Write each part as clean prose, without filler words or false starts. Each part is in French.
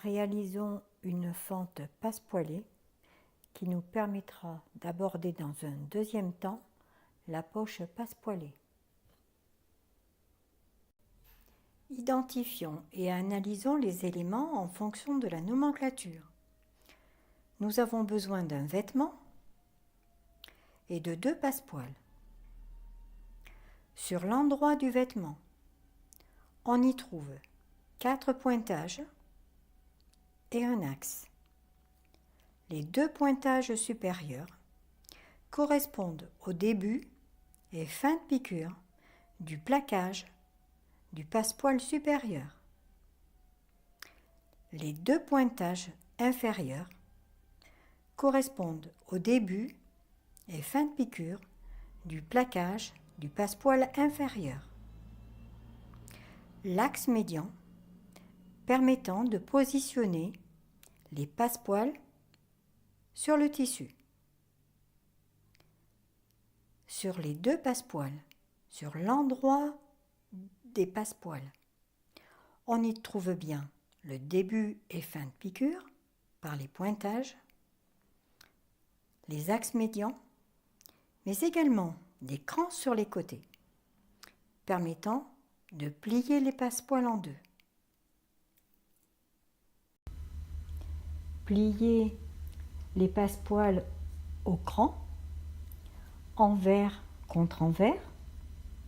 Réalisons une fente passepoilée qui nous permettra d'aborder dans un deuxième temps la poche passepoilée. Identifions et analysons les éléments en fonction de la nomenclature. Nous avons besoin d'un vêtement et de 2 passepoils. Sur l'endroit du vêtement, on y trouve 4 pointages et un axe. Les 2 pointages supérieurs correspondent au début et fin de piqûre du plaquage du passepoil supérieur. Les 2 pointages inférieurs correspondent au début et fin de piqûre du plaquage du passepoil inférieur. L'axe médian permettant de positionner les passepoils sur le tissu. Sur les 2 passepoils, sur l'endroit des passepoils, on y trouve bien le début et fin de piqûre par les pointages, les axes médians, mais également des crans sur les côtés, permettant de plier les passepoils en 2. Plier les passepoils au cran, envers contre envers,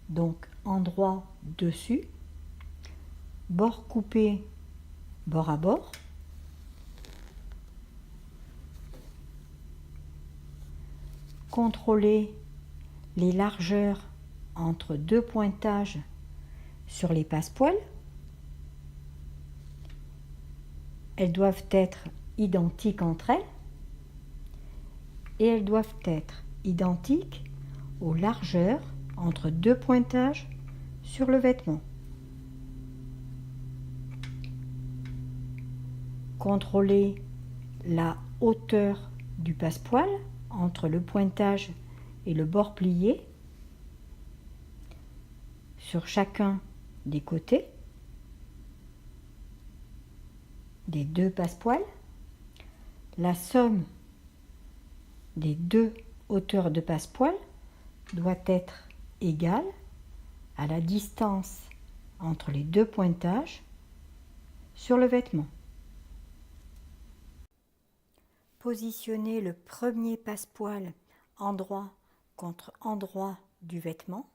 donc endroit dessus, bord coupé, bord à bord. Contrôler les largeurs entre 2 pointages sur les passepoils. Elles doivent être identiques entre elles et elles doivent être identiques aux largeurs entre 2 pointages sur le vêtement. Contrôler la hauteur du passepoil entre le pointage et le bord plié sur chacun des côtés des 2 passepoils. La somme des 2 hauteurs de passepoil doit être égale à la distance entre les 2 pointages sur le vêtement. Positionnez le premier passepoil endroit contre endroit du vêtement,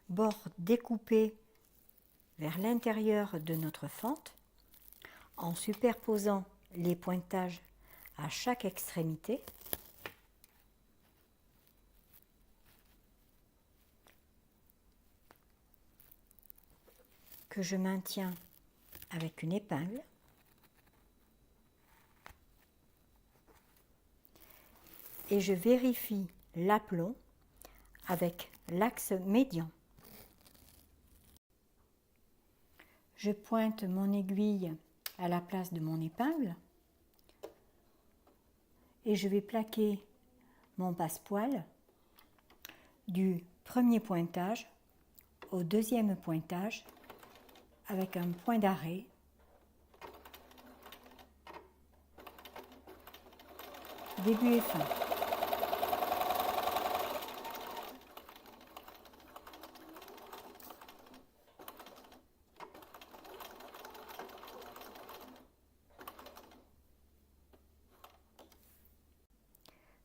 bord découpé vers l'intérieur de notre fente, en superposant les pointages à chaque extrémité. Que je maintiens avec une épingle. Et je vérifie l'aplomb avec l'axe médian. Je pointe mon aiguille à la place de mon épingle et je vais plaquer mon passepoil du premier pointage au deuxième pointage avec un point d'arrêt début et fin.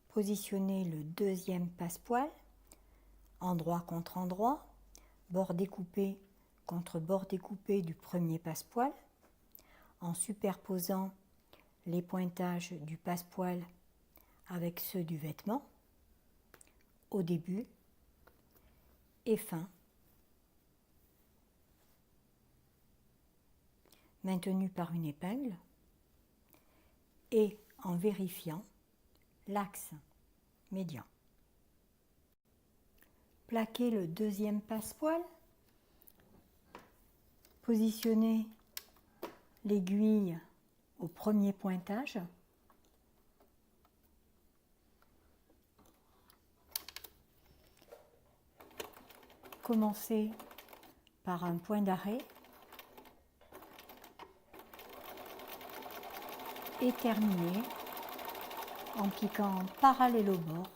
Positionnez le deuxième passepoil, endroit contre endroit, bord découpé contre bord découpé du premier passepoil, en superposant les pointages du passepoil avec ceux du vêtement, au début et fin, maintenu par une épingle, et en vérifiant l'axe médian. Plaquez le deuxième passepoil, positionnez l'aiguille au premier pointage, commencez par un point d'arrêt, et terminer en piquant parallèle au bord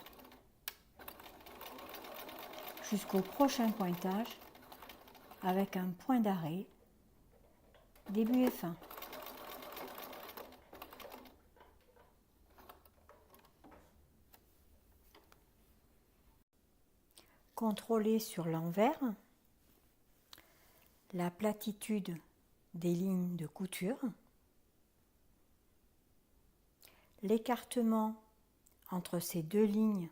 jusqu'au prochain pointage avec un point d'arrêt, début et fin. Contrôlez sur l'envers la platitude des lignes de couture, l'écartement entre ces deux lignes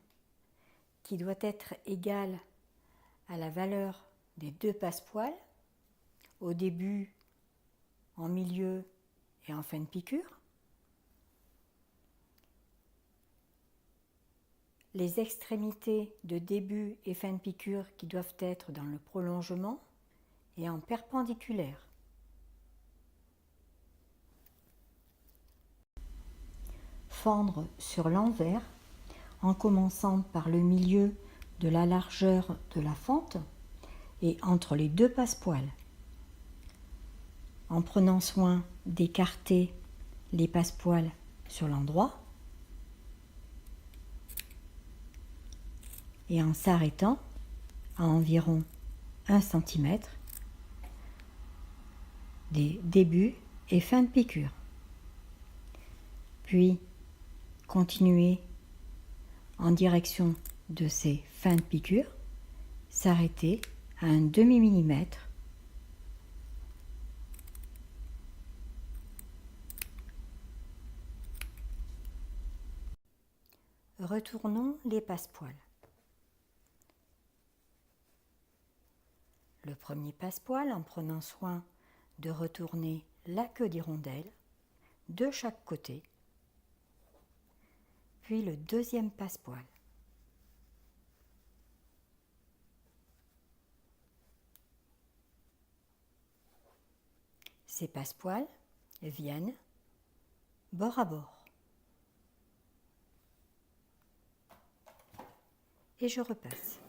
qui doit être égal à la valeur des deux passepoils au début, en milieu et en fin de piqûre. Les extrémités de début et fin de piqûre qui doivent être dans le prolongement et en perpendiculaire. Fendre sur l'envers en commençant par le milieu de la largeur de la fente et entre les deux passepoils, en prenant soin d'écarter les passepoils sur l'endroit et en s'arrêtant à environ 1 cm des débuts et fins de piqûre. Puis continuer en direction de ces fins de piqûre, s'arrêter à un demi-millimètre Retournons les passepoils. Le premier passepoil en prenant soin de retourner la queue d'hirondelle de chaque côté, puis le deuxième passepoil. Ces passepoils viennent bord à bord. Et je repasse.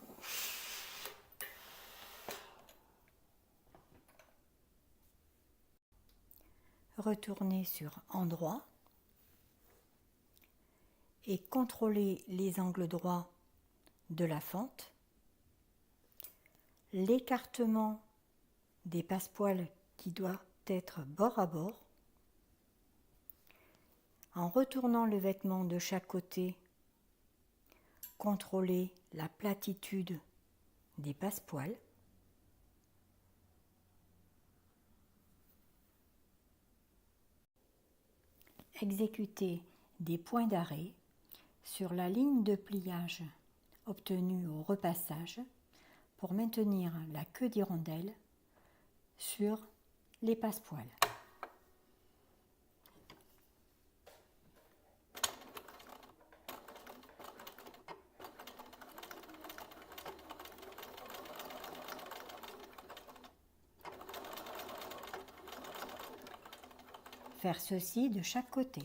Retournez sur endroit et contrôlez les angles droits de la fente, l'écartement des passepoils qui doit être bord à bord. En retournant le vêtement de chaque côté, contrôlez la platitude des passepoils. Exécutez des points d'arrêt sur la ligne de pliage obtenue au repassage pour maintenir la queue d'hirondelle sur les passepoils. Faire ceci de chaque côté.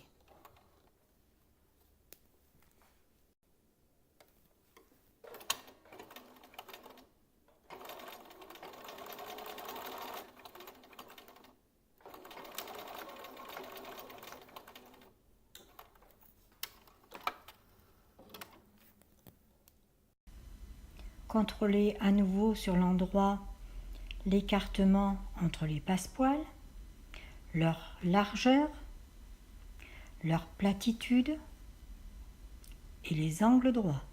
Contrôlez à nouveau sur l'endroit l'écartement entre les passepoils, leur largeur, leur platitude et les angles droits.